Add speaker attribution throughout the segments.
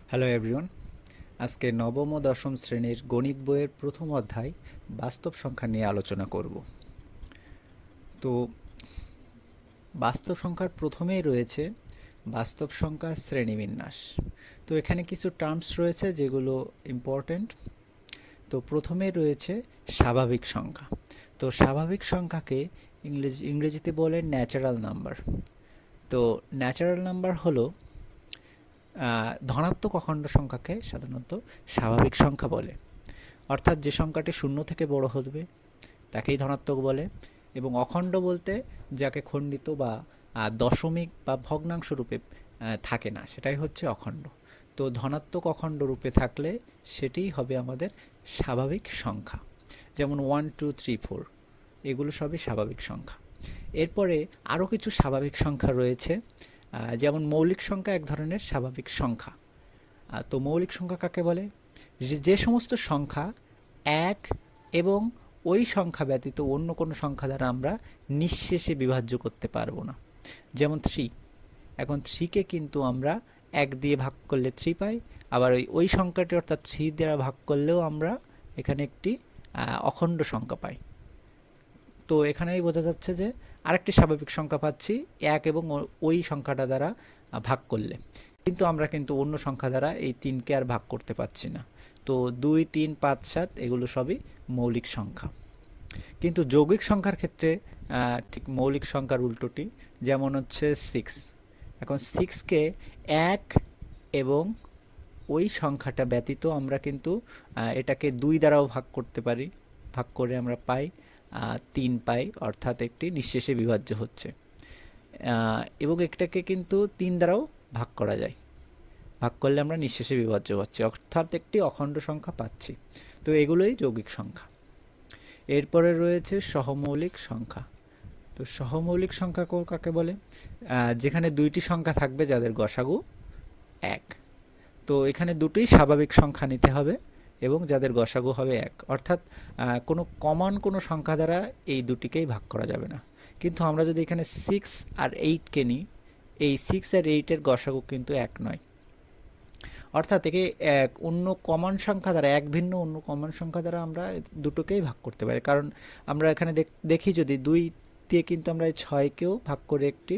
Speaker 1: Hello everyone, আজকে নবম ও দশম শ্রেণীর গণিত বইয়ের প্রথম অধ্যায় বাস্তব সংখ্যা নিয়ে আলোচনা করব। তো বাস্তব সংখ্যার প্রথমেই রয়েছে বাস্তব সংখ্যা শ্রেণীবিন্যাস। তো এখানে কিছু টার্মস রয়েছে যেগুলো ইম্পর্ট্যান্ট। তো প্রথমে রয়েছে স্বাভাবিক সংখ্যা। তো স্বাভাবিক সংখ্যাকে ইংরেজিতে বলে ন্যাচারাল নাম্বার। তো ন্যাচারাল নাম্বার হলো ধনাত্মক অখণ্ড সংখ্যাকে সাধারণত স্বাভাবিক সংখ্যা বলে, অর্থাৎ যে সংখ্যাটি শূন্য থেকে বড় হবে তাকেই ধনাত্মক বলে, এবং অখণ্ড বলতে যাকে খণ্ডিত বা দশমিক বা ভগ্নাংশ রূপে থাকে না সেটাই হচ্ছে অখণ্ড। তো ধনাত্মক অখণ্ড রূপে থাকলে সেটিই হবে আমাদের স্বাভাবিক সংখ্যা, যেমন 1 2 3 4 এগুলো সবই স্বাভাবিক সংখ্যা। এরপরে আরও কিছু স্বাভাবিক সংখ্যা রয়েছে, যেমন মৌলিক সংখ্যা এক ধরনের স্বাভাবিক সংখ্যা। তো মৌলিক সংখ্যা কাকে বলে? যে সমস্ত সংখ্যা এক এবং ওই সংখ্যা ব্যতীত অন্য কোনো সংখ্যা দ্বারা আমরা নিঃশেষে বিভাজ্য করতে পারবো না। যেমন 3, এখন 3কে কিন্তু আমরা 1 দিয়ে ভাগ করলে 3 পাই, আবার ওই সংখ্যাটি অর্থাৎ 3 দ্বারা ভাগ করলেও আমরা এখানে একটি অখণ্ড সংখ্যা পাই। তো এখানেই বোঝা যাচ্ছে যে আরেকটি স্বাভাবিক সংখ্যা পাচ্ছি 1 এবং ওই সংখ্যাটা দ্বারা ভাগ করলে, কিন্তু আমরা কিন্তু অন্য সংখ্যা দ্বারা এই 3কে আর ভাগ করতে পারছি না। তো 2 3 5 7 এগুলো সবই মৌলিক সংখ্যা। কিন্তু যৌগিক সংখ্যার ক্ষেত্রে ঠিক মৌলিক সংখ্যার উল্টোটি, যেমন হচ্ছে 6। এখন 6কে 1 এবং ওই সংখ্যাটা ব্যতীত আমরা কিন্তু এটাকে 2 দ্বারাও ভাগ করতে পারি, ভাগ করে আমরা পাই 3 পাই, অর্থাৎ একটি নিঃশেষে বিভাজ্য হচ্ছে। এবং এটাকে কিন্তু 3 দ্বারাও ভাগ করা যায়, ভাগ করলে আমরা নিঃশেষে বিভাজ্য হচ্ছে, অর্থাৎ একটি অখণ্ড সংখ্যা পাচ্ছি। তো এগুলোই যৌগিক সংখ্যা। এরপরে রয়েছে সহমৌলিক সংখ্যা। তো সহমৌলিক সংখ্যা কাকে বলে? যেখানে দুইটি সংখ্যা থাকবে যাদের গসাগু 1। তো এখানে দুটোই স্বাভাবিক সংখ্যা নিতে হবে এবং যাদের গসাগু হবে 1, অর্থাৎ কোনো কমন কোনো সংখ্যা দ্বারা এই দুটিকেই ভাগ করা যাবে না। কিন্তু আমরা যদি এখানে 6 আর 8কে নিই, এই 6 আর 8-এর গসাগু কিন্তু 1 নয়, অর্থাৎ একে অন্য কমন সংখ্যা দ্বারা, এক ভিন্ন অন্য কমন সংখ্যা দ্বারা আমরা দুটোকেই ভাগ করতে পারি। কারণ আমরা এখানে দেখি যদি 2 দিয়ে কিন্তু আমরা 6কেও ভাগ করে একটি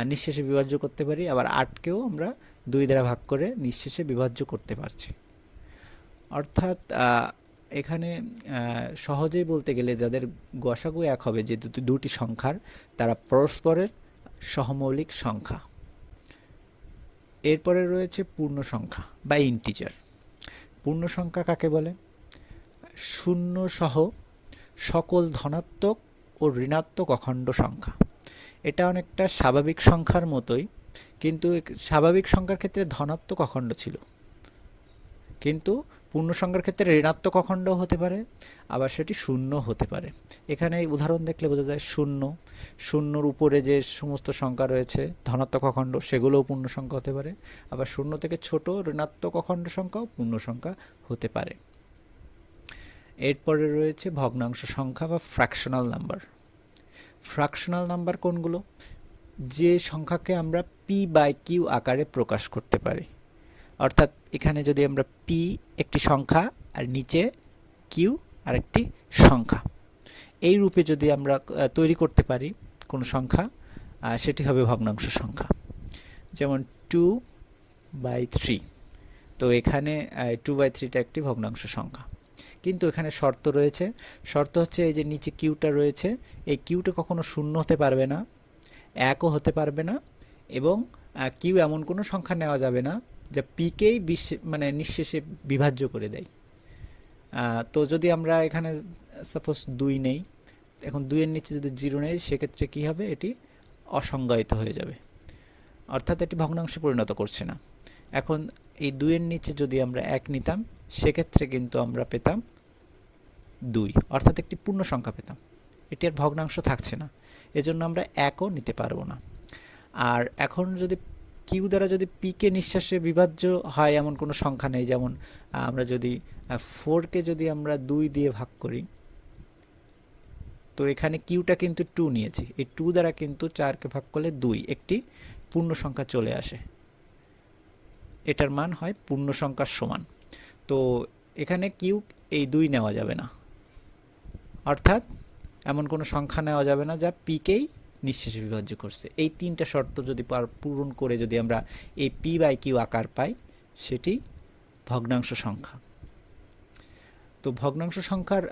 Speaker 1: নিঃশেষে বিভাজ্য করতে পারি, আবার 8কেও আমরা 2 দ্বারা ভাগ করে নিঃশেষে বিভাজ্য করতে পারছি। অর্থাৎ এখানে সহজেই বলতে গেলে যাদের গসাগু 1 হবে, যে দুটি সংখ্যার, তারা পরস্পরের সহমৌলিক সংখ্যা। এরপরে রয়েছে পূর্ণ সংখ্যা বা ইন্টিজার। পূর্ণ সংখ্যা কাকে বলে? শূন্য সহ সকল ধনাত্মক ও ঋণাত্মক অখণ্ড সংখ্যা। এটা অনেকটা স্বাভাবিক সংখ্যার মতোই, কিন্তু স্বাভাবিক সংখ্যার ক্ষেত্রে ধনাত্মক অখণ্ড ছিল, কিন্তু পূর্ণ সংখ্যার ক্ষেত্রে ঋণাত্মক অখণ্ড হতে পারে, আবার সেটি শূন্য হতে পারে। এখানে এই উদাহরণ দেখলে বোঝা যায়, শূন্যর উপরে যে সমস্ত সংখ্যা রয়েছে ধনাত্মক অখণ্ড, সেগুলোও পূর্ণ সংখ্যা হতে পারে, আবার শূন্য থেকে ছোট ঋণাত্মক অখণ্ড সংখ্যাও পূর্ণ সংখ্যা হতে পারে। এরপরে রয়েছে ভগ্নাংশ সংখ্যা বা ফ্র্যাকশনাল নাম্বার। ফ্র্যাকশনাল নাম্বার কোনগুলো? যে সংখ্যাকে আমরা p/q আকারে প্রকাশ করতে পারি, অর্থাৎ এখানে যদি আমরা p একটি সংখ্যা আর নিচে q আরেকটি সংখ্যা, এই রূপে যদি আমরা তৈরি করতে পারি কোনো সংখ্যা, সেটি হবে ভগ্নাংশ সংখ্যা। যেমন 2/3। তো এখানে 2/3টা একটি ভগ্নাংশ সংখ্যা, কিন্তু এখানে শর্ত রয়েছে। শর্ত হচ্ছে এই যে নিচে কিউটা রয়েছে, এই কিউটা কখনো শূন্য হতে পারবে না, 1ও হতে পারবে না, এবং কিউ এমন কোনো সংখ্যা নেওয়া যাবে না যা পিকেই নিঃশেষে বিভাজ্য করে দেয়। তো যদি আমরা এখানে সাপোজ 2 নেই, এখন 2-এর নিচে যদি 0 নেই, সেক্ষেত্রে কী হবে? এটি অসংজ্ঞায়িত হয়ে যাবে, অর্থাৎ এটি ভগ্নাংশে পরিণত করছে না। এখন এই 2-এর নিচে যদি আমরা 1 নিতাম, সেক্ষেত্রে কিন্তু আমরা পেতাম 2, অর্থাৎ একটি পূর্ণ সংখ্যা পেতাম, এটি আর ভগ্নাংশ থাকছে না, এজন্য আমরা 1ও নিতে পারবো না। আর এখন যদি কিউ দ্বারা যদি পিকে নিঃশেষে বিভাজ্য হয় এমন কোনো সংখ্যা নেই, যেমন আমরা যদি 4কে যদি আমরা 2 দিয়ে ভাগ করি, তো এখানে কিউটা কিন্তু 2 নিয়েছি, এই 2 দ্বারা কিন্তু 4কে ভাগ করলে 2, একটি পূর্ণ সংখ্যা চলে আসে। এটার মান হয় পূর্ণ সংখ্যার সমান। তো এখানে কিউ এই 2 নেওয়া যাবে না, অর্থাৎ এমন কোনো সংখ্যা নেওয়া যাবে না যা পিকেই নিঃশেষে বিভাজ্য করছে। এই 3টা শর্ত যদি পূরণ করে যদি আমরা এই পি বাই কিউ আকার পাই, সেটি ভগ্নাংশ সংখ্যা। তো ভগ্নাংশ সংখ্যার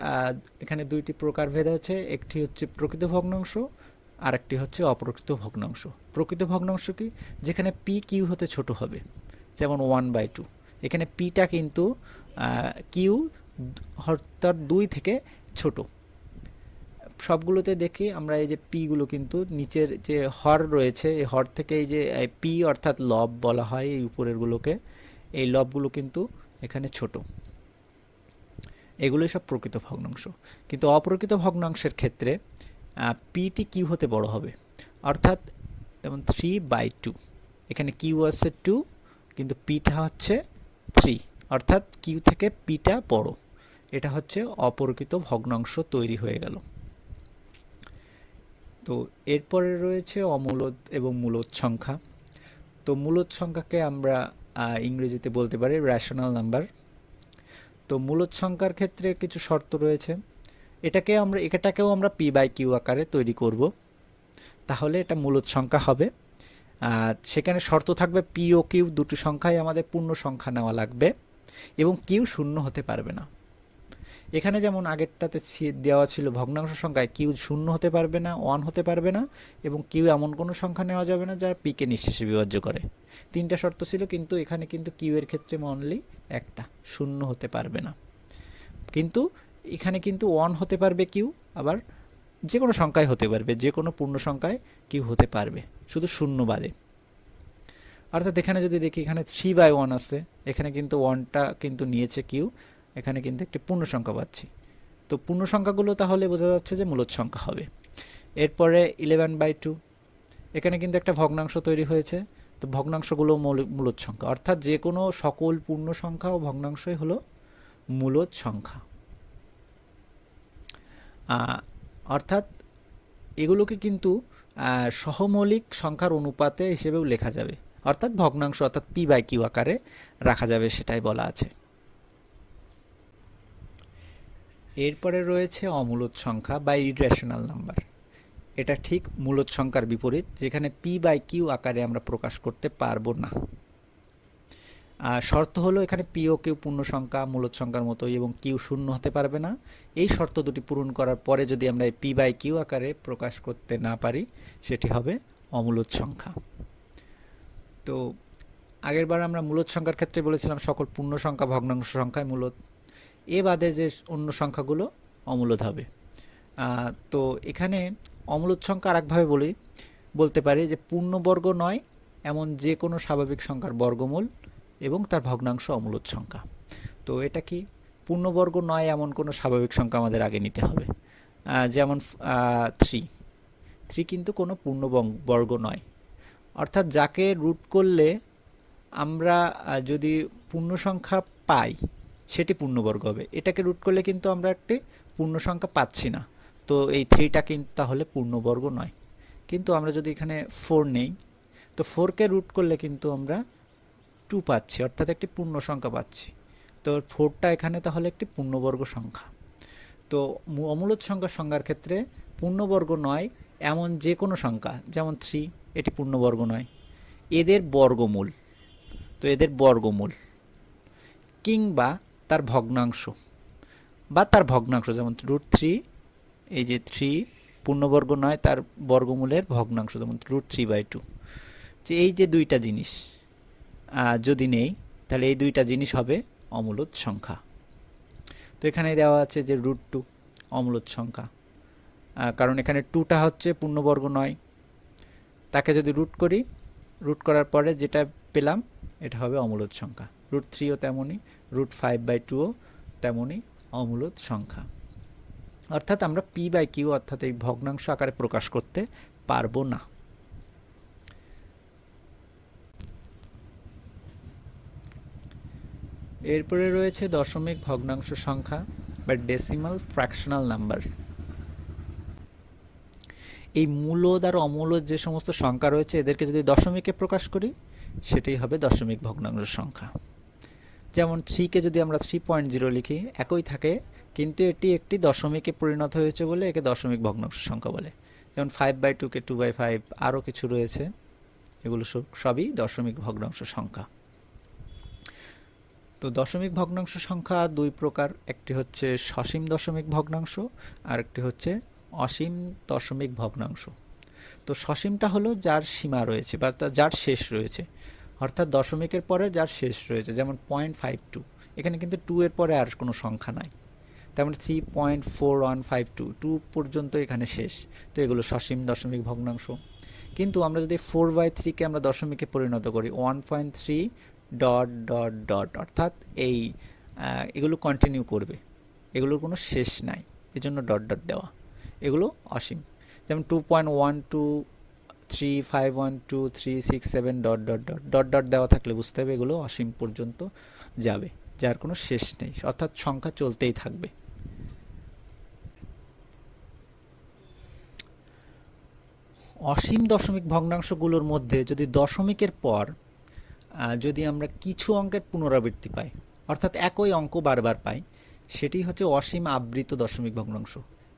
Speaker 1: এখানে 2টি প্রকারভেদ আছে, একটি হচ্ছে প্রকৃত ভগ্নাংশ আর একটি হচ্ছে অপ্রকৃত ভগ্নাংশ। প্রকৃত ভগ্নাংশ কি? যেখানে পি কিউ হতে ছোট হবে, যেমন 1/2। এখানে পিটা কিন্তু কিউ অর্থাৎ 2 থেকে ছোট। সবগুলোতে দেখি আমরা এই যে পিগুলো কিন্তু নিচের যে হর রয়েছে, এই হর থেকে এই যে পি অর্থাৎ লব বলা হয় এই উপরেরগুলোকে, এই লবগুলো কিন্তু এখানে ছোট। এগুলোই সব প্রকৃত ভগ্নাংশ। কিন্তু অপ্রকৃত ভগ্নাংশের ক্ষেত্রে পিটি কিউ হতে বড় হবে, অর্থাৎ যেমন 3/2। এখানে কিউ আছে 2 কিন্তু পিটা হচ্ছে 3, অর্থাৎ কিউ থেকে পিটা বড়। এটা হচ্ছে অপ্রকৃত ভগ্নাংশ তৈরি হয়ে গেল। তো এরপরে রয়েছে অমূলদ এবং মূলদ সংখ্যা। তো মূলদ সংখ্যাকে আমরা ইংরেজিতে বলতে পারি রেশনাল নাম্বার। তো মূলদ সংখ্যার ক্ষেত্রে কিছু শর্ত রয়েছে। এটাকেও আমরা পি বাই কিউ আকারে তৈরি করব, তাহলে এটা মূলদ সংখ্যা হবে। সেখানে শর্ত থাকবে পি ও কিউ দুটি সংখ্যাই আমাদের পূর্ণ সংখ্যা নেওয়া লাগবে এবং কিউ শূন্য হতে পারবে না। এখানে যেমন আগেরটাতে দেওয়া ছিল ভগ্নাংশ সংখ্যায় কিউ শূন্য হতে পারবে না, 1 হতে পারবে না, এবং কিউ এমন কোনো সংখ্যা নেওয়া যাবে না যা পিকে নিঃশেষে বিভাজ্য করে। 3টা শর্ত ছিল, কিন্তু এখানে কিন্তু কিউ এর ক্ষেত্রে অনলি একটা, শূন্য হতে পারবে না। কিন্তু এখানে কিন্তু 1 হতে পারবে কিউ, আবার যে কোনো সংখ্যায় হতে পারবে, যে কোনো পূর্ণ সংখ্যায় কিউ হতে পারবে, শুধু শূন্য বাদে। অর্থাৎ এখানে যদি দেখি এখানে 3/1 আছে, এখানে কিন্তু 1টা কিন্তু নিয়েছে কিউ, এখানে কিন্তু একটি পূর্ণ সংখ্যা পাচ্ছি। তো পূর্ণ সংখ্যাগুলো তাহলে বোঝা যাচ্ছে যে মূলদ সংখ্যা হবে। এরপরে 11/2, এখানে কিন্তু একটা ভগ্নাংশ তৈরি হয়েছে। তো ভগ্নাংশগুলো মূলদ সংখ্যা, অর্থাৎ যে কোনো সকল পূর্ণ সংখ্যা ও ভগ্নাংশই হলো মূলদ সংখ্যা। অর্থাৎ এগুলোকে কিন্তু সহমৌলিক সংখ্যার অনুপাতে হিসেবেও লেখা যাবে, অর্থাৎ ভগ্নাংশ অর্থাৎ পি বাই কিউ আকারে রাখা যাবে, সেটাই বলা আছে। এরপরে রয়েছে অমূলদ সংখ্যা বা ইরেশনাল নাম্বার। এটা ঠিক মূলদ সংখ্যার বিপরীত, যেখানে পি বাই কিউ আকারে আমরা প্রকাশ করতে পারবো না। শর্ত হলো এখানে পি ও কিউ পূর্ণ সংখ্যা মূলদ সংখ্যার মতোই এবং কিউ শূন্য হতে পারবে না। এই শর্ত দুটি পূরণ করার পরে যদি আমরা পি বাই কিউ আকারে প্রকাশ করতে না পারি, সেটি হবে অমূলদ সংখ্যা। তো আগেরবার আমরা মূলদ সংখ্যার ক্ষেত্রে বলেছিলাম সকল পূর্ণ সংখ্যা ভগ্নাংশ সংখ্যায় মূলদ, এ বাদে যে অন্য সংখ্যাগুলো অমূলদ হবে। তো এখানে অমূলদ সংখ্যা আরেকভাবে বলতে পারি যে পূর্ণবর্গ নয় এমন যে কোনো স্বাভাবিক সংখ্যার বর্গমূল এবং তার ভগ্নাংশ অমূলদ সংখ্যা। তো এটা কি? পূর্ণবর্গ নয় এমন কোনো স্বাভাবিক সংখ্যা আমাদের আগে নিতে হবে, যেমন 3 কিন্তু কোনো পূর্ণবর্গ নয়, অর্থাৎ যাকে রুট করলে আমরা যদি পূর্ণ সংখ্যা পাই সেটি পূর্ণবর্গ হবে। এটাকে রুট করলে কিন্তু আমরা একটি পূর্ণ সংখ্যা পাচ্ছি না, তো এই 3টা কিন্তু তাহলে পূর্ণবর্গ নয়। কিন্তু আমরা যদি এখানে 4 নেই, তো 4কে রুট করলে কিন্তু আমরা 2 পাচ্ছি, অর্থাৎ একটি পূর্ণ সংখ্যা পাচ্ছি। তো 4টা এখানে তাহলে একটি পূর্ণবর্গ সংখ্যা। তো অমূলদ সংখ্যার ক্ষেত্রে পূর্ণবর্গ নয় এমন যে কোনো সংখ্যা, যেমন 3 এটি পূর্ণবর্গ নয়, এদের বর্গমূল, তো এদের বর্গমূল কিংবা তার ভগ্নাংশ যেমন √3, এই যে 3 পূর্ণবর্গ নয়, তার বর্গমূলের ভগ্নাংশ যেমন √3/2। যে এই যে দুইটা জিনিস যদি নেই, তাহলে এই দুইটা জিনিস হবে অমূলদ সংখ্যা। তো এখানে দেওয়া আছে যে √2 অমূলদ সংখ্যা, কারণ এখানে 2টা হচ্ছে পূর্ণবর্গ নয়, তাকে যদি রুট করার পরে যেটা পেলাম এটা হবে অমূলদ সংখ্যা। √3ও তেমনই, √5/2ও তেমনই অমূলদ সংখ্যা। অর্থাৎ আমরা পি বাই কিউ অর্থাৎ এই ভগ্নাংশ আকারে প্রকাশ করতে পারবো না। এরপরে রয়েছে দশমিক ভগ্নাংশ সংখ্যা বা ডেসিমাল ফ্র্যাকশনাল নাম্বার। এই মূলদ আর অমূলদ যে সমস্ত সংখ্যা রয়েছে এদেরকে যদি দশমিকে প্রকাশ করি, সেটাই হবে দশমিক ভগ্নাংশ সংখ্যা। যেমন 3কে যদি আমরা 3.0 লিখি একই থাকে, কিন্তু এটি একটি দশমিকে পরিণত হয়েছে বলে একে দশমিক ভগ্নাংশ সংখ্যা বলে। যেমন 5/2কে 2/5, আরও কিছু রয়েছে, এগুলো সবই দশমিক ভগ্নাংশ সংখ্যা। তো দশমিক ভগ্নাংশ সংখ্যা দুই প্রকার, একটি হচ্ছে সসীম দশমিক ভগ্নাংশ আর একটি হচ্ছে অসীম দশমিক ভগ্নাংশ। তো সসীমটা হলো যার সীমা রয়েছে বা যার শেষ রয়েছে, অর্থাৎ দশমিকের পরে যার শেষ রয়েছে। যেমন 0.52, এখানে কিন্তু 2 এর পরে আর কোনো সংখ্যা নাই, তেমন 3.4152, 2 পর্যন্ত এখানে শেষ। তো এগুলো সসীম দশমিক ভগ্নাংশ। কিন্তু আমরা যদি 4/3কে আমরা দশমিকে পরিণত করি 1.3 ডট ডট ডট, অর্থাৎ এগুলো কন্টিনিউ করবে, এগুলোর কোনো শেষ নাই, এজন্য ডট ডট দেওয়া, এগুলো অসীম। যেমন 2.123512367 dot dot dot dot dot দেওয়া থাকলে বুঝতে হবে এগুলো অসীম পর্যন্ত যাবে, যার কোনো শেষ নেই, অর্থাৎ সংখ্যা চলতেই থাকবে। অসীম দশমিক ভগ্নাংশগুলোর মধ্যে যদি দশমিকের পর যদি আমরা কিছু অঙ্কের পুনরাবৃত্তি পাই, অর্থাৎ একই অঙ্ক বারবার পাই, সেটি হচ্ছে অসীম আবৃত দশমিক ভগ্নাংশ।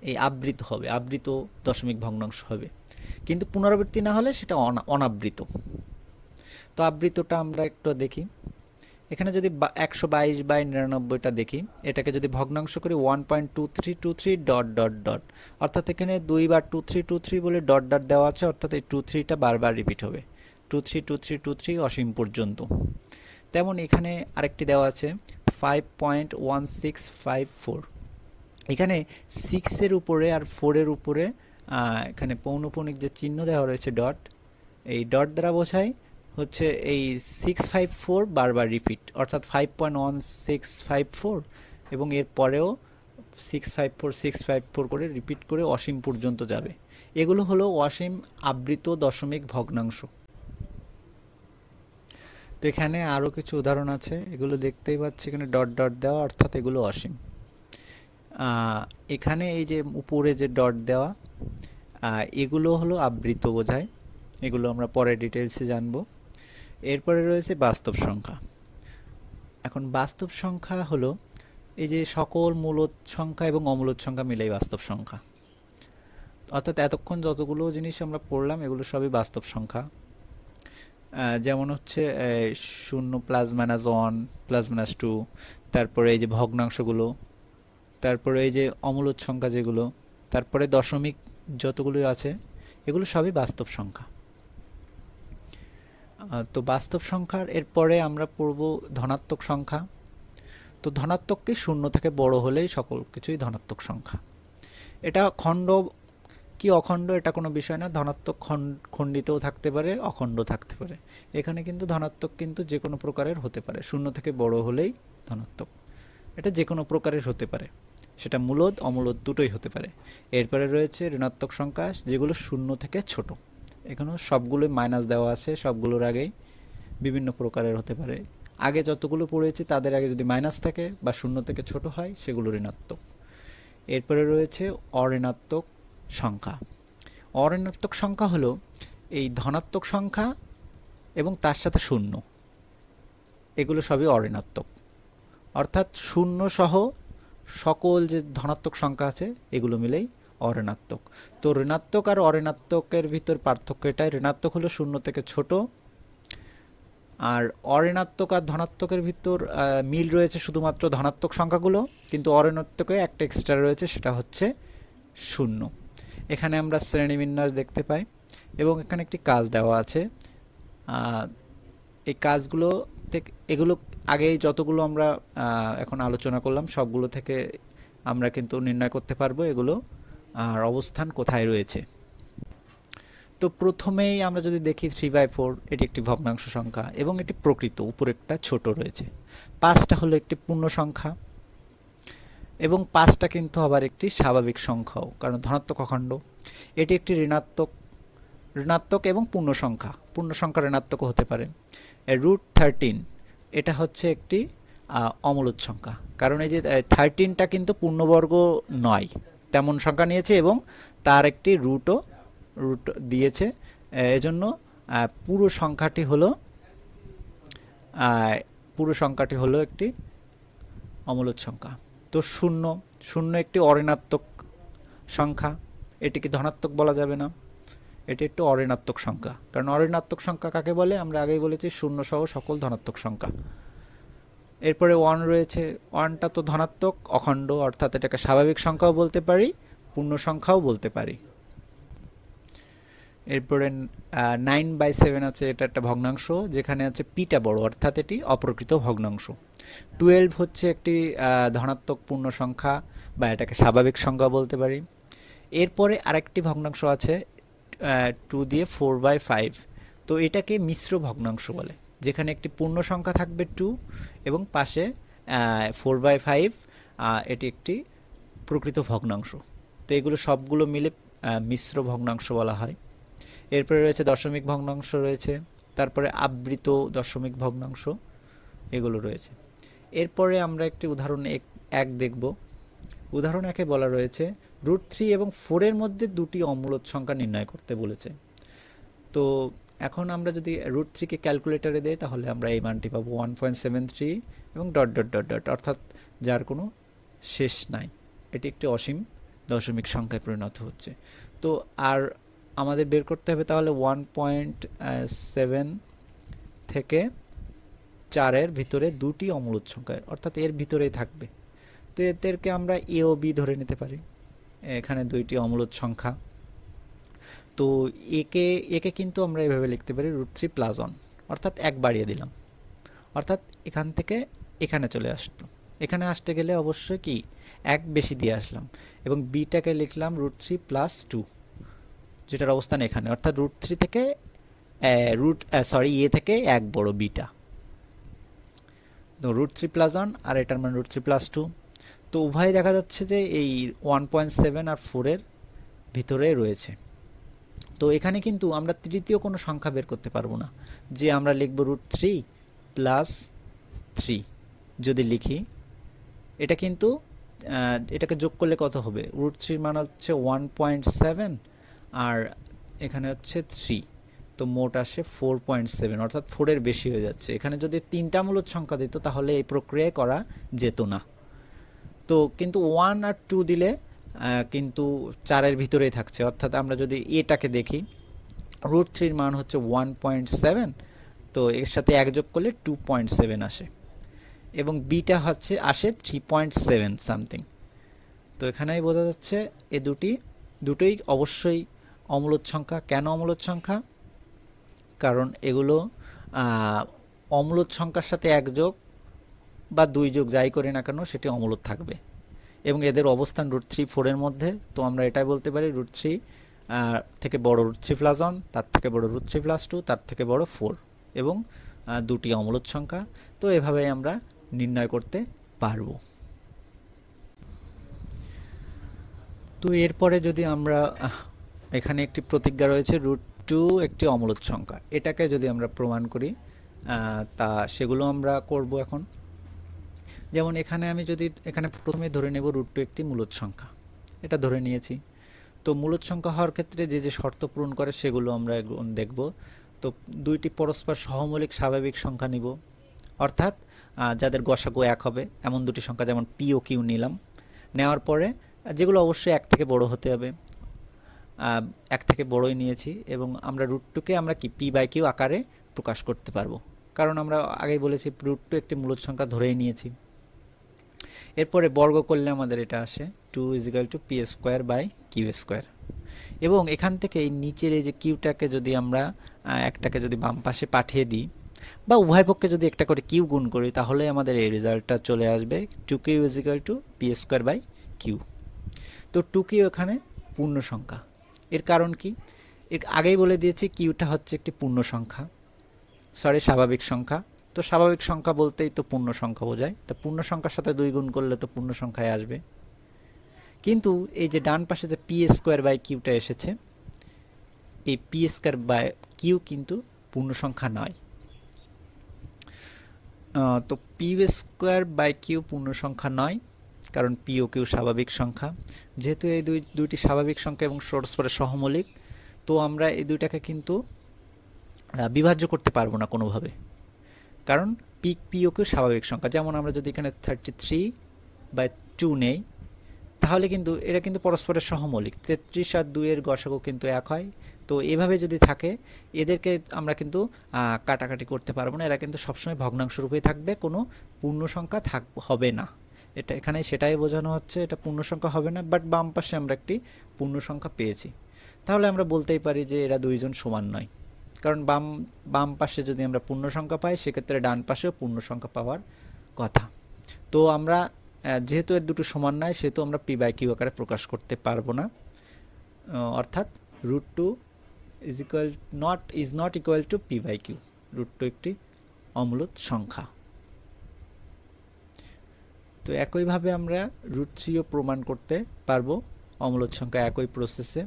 Speaker 1: এই আবৃত হবে, আবৃত দশমিক ভগ্নাংশ হবে, কিন্তু পুনরাবৃত্তি না হলে সেটা অনাবৃত। তো আবৃতটা আমরা একটু দেখি। এখানে যদি 122/99টা দেখি, এটাকে যদি ভগ্নাংশ করি 1.2323 ডট ডট ডট, অর্থাৎ এখানে 2বার 2323 বলে ডট ডট দেওয়া আছে, অর্থাৎ এই 23টা বারবার রিপিট হবে, 232323 অসীম পর্যন্ত। তেমন এখানে আরেকটি দেওয়া আছে 5.1654, এখানে 6-এর উপরে আর 4-এর উপরে এখানে পৌনঃপুনিক যে চিহ্ন দেওয়া রয়েছে ডট, এই ডট দ্বারা বোঝায় হচ্ছে এই 654 বারবার রিপিট, অর্থাৎ 5.1654 এবং এর পরেও 654 করে রিপিট করে অসীম পর্যন্ত যাবে। এগুলো হলো অসীম আবৃত দশমিক ভগ্নাংশ। তো এখানে আরও কিছু উদাহরণ আছে, এগুলো দেখতেই পাচ্ছি এখানে ডট ডট দেওয়া, অর্থাৎ এগুলো অসীম। এখানে এই যে উপরে যে ডট দেওয়া, এগুলো হলো আবৃত বোঝায়, এগুলো আমরা পরে ডিটেলসে জানবো। এরপরে রয়েছে বাস্তব সংখ্যা। এখন বাস্তব সংখ্যা হলো এই যে সকল মূলদ সংখ্যা এবং অমূলদ সংখ্যা মিলেই বাস্তব সংখ্যা, অর্থাৎ এতক্ষণ যতগুলো জিনিস আমরা পড়লাম এগুলো সবই বাস্তব সংখ্যা। যেমন হচ্ছে 0 +-1 +-2, তারপরে এই যে ভগ্নাংশগুলো, তারপরে এই যে অমূলদ সংখ্যা যেগুলো, তারপরে দশমিক যতগুলো আছে এগুলো সবই বাস্তব সংখ্যা। তো বাস্তব সংখ্যার এরপরে আমরা পড়ব ধনাত্মক সংখ্যা। তো ধনাত্মককে 0 থেকে বড় হলেই সকল কিছুই ধনাত্মক সংখ্যা। এটা খণ্ড কি অখণ্ড এটা কোনো বিষয় না, ধনাত্মক খণ্ডিতও থাকতে পারে, অখণ্ড থাকতে পারে। এখানে কিন্তু ধনাত্মক কিন্তু যে কোনো প্রকারের হতে পারে, 0 থেকে বড় হলেই ধনাত্মক, এটা যে কোনো প্রকারের হতে পারে, সেটা মূলদ অমূলদ দুটোই হতে পারে। এরপরে রয়েছে ঋণাত্মক সংখ্যা, যেগুলো 0 থেকে ছোট, এখানেও সবগুলোই মাইনাস দেওয়া আছে, সবগুলোর আগেই বিভিন্ন প্রকারের হতে পারে। আগে যতগুলো পড়েছি তাদের আগে যদি মাইনাস থাকে বা 0 থেকে ছোট হয় সেগুলো ঋণাত্মক। এরপরে রয়েছে অঋণাত্মক সংখ্যা। অঋণাত্মক সংখ্যা হলো এই ধনাত্মক সংখ্যা এবং তার সাথে 0, এগুলো সবই অঋণাত্মক, অর্থাৎ 0 সহ সকল যে ধনাত্মক সংখ্যা আছে এগুলো মিলেই অঋণাত্মক। তো ঋণাত্মক আর অঋণাত্মকের ভিতর পার্থক্য এটাই, ঋণাত্মক হলো 0 থেকে ছোট, আর অঋণাত্মক আর ধনাত্মকের ভিতর মিল রয়েছে শুধুমাত্র ধনাত্মক সংখ্যাগুলো, কিন্তু অঋণাত্মকে একটা এক্সট্রা রয়েছে, সেটা হচ্ছে 0। এখানে আমরা শ্রেণীবিন্যাস দেখতে পাই এবং এখানে একটি কাজ দেওয়া আছে। এই কাজগুলো থেকে এগুলো আগেই যতগুলো আমরা এখন আলোচনা করলাম সবগুলো থেকে আমরা কিন্তু নির্ণয় করতে পারবো এগুলো আর অবস্থান কোথায় রয়েছে। তো প্রথমেই আমরা যদি দেখি 3/4, এটি একটি ভগ্নাংশ সংখ্যা এবং এটি প্রকৃত, উপরে একটা ছোট রয়েছে। 5টা হলো একটি পূর্ণ সংখ্যা এবং 5টা কিন্তু আবার একটি স্বাভাবিক সংখ্যাও, কারণ ধনাত্মক অখণ্ড। এটি একটি ঋণাত্মক এবং পূর্ণ সংখ্যা, পূর্ণ সংখ্যা ঋণাত্মকও হতে পারে। √13 এটা হচ্ছে একটি অমূলদ সংখ্যা, কারণ এই যে 13টা কিন্তু পূর্ণবর্গ নয় তেমন সংখ্যা নিয়েছে এবং তার একটি রুট দিয়েছে, এজন্য পুরো সংখ্যাটি হলো পুরো সংখ্যাটি হলো একটি অমূলদ সংখ্যা। তো শূন্য, শূন্য একটি অঋণাত্মক সংখ্যা, এটিকে ধনাত্মক বলা যাবে না, এটি একটি অঋণাত্মক সংখ্যা। কারণ অঋণাত্মক সংখ্যা কাকে বলে? আমরা আগেই বলেছি শূন্য সহ সকল ধনাত্মক সংখ্যা। এরপরে 1 রয়েছে, 1টা তো ধনাত্মক, অখণ্ড, অর্থাৎ এটাকে স্বাভাবিক সংখ্যাও বলতে পারি, পূর্ণ সংখ্যাও বলতে পারি। এরপরে 9/7 আছে, এটা একটা ভগ্নাংশ যেখানে আছে পিটা বড়, অর্থাৎ এটি অপ্রকৃত ভগ্নাংশ। 12 হচ্ছে একটি ধনাত্মক পূর্ণ সংখ্যা বা এটাকে স্বাভাবিক সংখ্যা বলতে পারি। এরপরে আরেকটি ভগ্নাংশ আছে 2 দিয়ে 4/5, তো এটাকে মিশ্র ভগ্নাংশ বলে, যেখানে একটি পূর্ণ সংখ্যা থাকবে 2 এবং পাশে 4/5, এটি একটি প্রকৃত ভগ্নাংশ। তো এগুলো সবগুলো মিলে মিশ্র ভগ্নাংশ বলা হয়। এরপরে রয়েছে দশমিক ভগ্নাংশ রয়েছে, তারপরে আবৃত দশমিক ভগ্নাংশ, এগুলো রয়েছে। এরপরে আমরা একটি উদাহরণ 1 দেখব। উদাহরণ 1-এ বলা রয়েছে √3 এবং 4-এর মধ্যে দুটি অমূলদ সংখ্যা নির্ণয় করতে বলেছে। তো এখন আমরা যদি √3-কে ক্যালকুলেটরে দেই তাহলে আমরা এই মানটি পাবো 1.73 এবং ... অর্থাৎ যার কোনো শেষ নাই। এটি একটি অসীম দশমিক সংখ্যায় পরিণত হচ্ছে। তো আর আমাদের বের করতে হবে তাহলে 1.7 থেকে 4-এর ভিতরে দুটি অমূলদ সংখ্যা, অর্থাৎ এর ভিতরেই থাকবে। তো এদেরকে আমরা এ ও বি ধরে নিতে পারি, এখানে দুইটি অমূলদ সংখ্যা। তো একে কিন্তু আমরা এভাবে লিখতে পারি √3 + 1, অর্থাৎ 1 বাড়িয়ে দিলাম, অর্থাৎ এখান থেকে এখানে চলে আসলো। এখানে আসতে গেলে অবশ্যই কি 1 বেশি দিয়ে আসলাম, এবং বিটাকে লিখলাম √3 + 2, যেটার অবস্থান এখানে, অর্থাৎ √3 থেকে এ থেকে 1 বড় বিটা। তো √3 + 1 আর এটার মান √3 + 2। তো উভয় দেখা যাচ্ছে যে এই 1.7 আর 4-এর ভিতরে রয়েছে। তো এখানে কিন্তু আমরা তৃতীয় কোনো সংখ্যা বের করতে পারবো না, যে আমরা লিখব √3 + 3 যদি লিখি, এটা কিন্তু এটাকে যোগ করলে কত হবে? √3 মান হচ্ছে 1.7 আর এখানে হচ্ছে 3, তো মোট আসে 4.7, অর্থাৎ 4-এর বেশি হয়ে যাচ্ছে। এখানে যদি 3টা মূলদ সংখ্যা দিত তাহলে এই প্রক্রিয়ায় করা যেত না। তো কিন্তু 1 আর 2 দিলে কিন্তু 4-এর ভিতরেই থাকছে, অর্থাৎ আমরা যদি এটাকে দেখি √3-এর মান হচ্ছে 1.7, তো এর সাথে 1 যোগ করলে 2.7 আসে, এবং বিটা হচ্ছে আসে 3.7 সামথিং। তো এখানেই বোঝা যাচ্ছে এই দুটোই অবশ্যই অমূলদ সংখ্যা। কেন অমূলদ সংখ্যা? কারণ এগুলো অমূলদ সংখ্যার সাথে 1 যোগ বা 2 যোগ যাই করি না কেন সেটি অমূলদ থাকবে, এবং এদের অবস্থান √3 4-এর মধ্যে। তো আমরা এটাই বলতে পারি √3 থেকে বড় √3 + 1, তার থেকে বড় √3 + 2, তার থেকে বড় 4, এবং দুটি অমূলদ সংখ্যা। তো এভাবেই আমরা নির্ণয় করতে পারবো। তো এরপরে যদি আমরা এখানে একটি প্রতিজ্ঞা রয়েছে √2 একটি অমূলদ সংখ্যা, এটাকে যদি আমরা প্রমাণ করি তা সেগুলো আমরা করব এখন। যেমন এখানে আমি যদি এখানে প্রথমে ধরে নেব √2 একটি মূলদ সংখ্যা, এটা ধরে নিয়েছি। তো মূলদ সংখ্যা হওয়ার ক্ষেত্রে যে শর্ত পূরণ করে সেগুলো আমরা দেখব। তো দুইটি পরস্পর সহমৌলিক স্বাভাবিক সংখ্যা নিব, অর্থাৎ যাদের গসাগু 1 হবে এমন দুটি সংখ্যা, যেমন পি ও কিউ নিলাম। নেওয়ার পরে যেগুলো অবশ্যই 1 থেকে বড় হতে হবে, 1 থেকে বড়ই নিয়েছি, এবং আমরা √2-কে আমরা কি p/q আকারে প্রকাশ করতে পারবো, কারণ আমরা আগেই বলেছি √2 একটি মূলদ সংখ্যা ধরেই নিয়েছি। এরপরে বর্গ করলে আমাদের এটা আসে 2 = p²/q², এবং এখান থেকে এই নিচের এই যে কিউটাকে যদি আমরা একটাকে যদি বাম পাশে পাঠিয়ে দিই বা উভয় পক্ষে যদি একটা করে কিউ গুণ করি, তাহলে আমাদের এই রেজাল্টটা চলে আসবে 2q = p²/q। তো 2q এখানে পূর্ণ সংখ্যা। এর কারণ কি? এর আগেই বলে দিয়েছি কিউটা হচ্ছে একটি পূর্ণ সংখ্যা, স্বাভাবিক সংখ্যা। তো স্বাভাবিক সংখ্যা বলতেই তো পূর্ণ সংখ্যা বোঝায়, তো পূর্ণ সংখ্যার সাথে 2 গুণ করলে তো পূর্ণ সংখ্যায় আসবে। কিন্তু এই যে ডান পাশে যে p²/qটা এসেছে, এই p²/q কিন্তু পূর্ণ সংখ্যা নয়। তো p² পূর্ণ সংখ্যা নয়, কারণ p ও q স্বাভাবিক সংখ্যা। যেহেতু এই দুইটি স্বাভাবিক সংখ্যা এবং পরস্পর সহমৌলিক, তো আমরা এই দুইটাকে কিন্তু বিভাজ্য করতে পারবো না কোনোভাবে, কারণ পিক পিওকেও স্বাভাবিক সংখ্যা। যেমন আমরা যদি এখানে 33/2 নেই, তাহলে কিন্তু এটা কিন্তু পরস্পরের সহমৌলিক। 33 আর 2 এর গসাগু কিন্তু 1 হয়। তো এভাবে যদি থাকে, এদেরকে আমরা কিন্তু কাটাকাটি করতে পারবো না, এরা কিন্তু সবসময় ভগ্নাংশ রূপেই থাকবে, কোনো পূর্ণ সংখ্যা হবে না। এটা এখানে সেটাই বোঝানো হচ্ছে, এটা পূর্ণ সংখ্যা হবে না, বাট বাম পাশে আমরা একটি পূর্ণ সংখ্যা পেয়েছি। তাহলে আমরা বলতেই পারি যে এরা দুইজন সমান নয়, কারণ বাম পাশে যদি আমরা পূর্ণ সংখ্যা পাই, সেক্ষেত্রে ডান পাশেও পূর্ণ সংখ্যা পাওয়ার কথা। তো আমরা যেহেতু এর দুটো সমান নয়, সেহেতু আমরা p/q আকারে প্রকাশ করতে পারবো না, অর্থাৎ √2 is not equal to p/q। √2 একটি অমূলত সংখ্যা। তো একইভাবে আমরা √3ও প্রমাণ করতে পারবো অমূলত সংখ্যা একই প্রসেসে।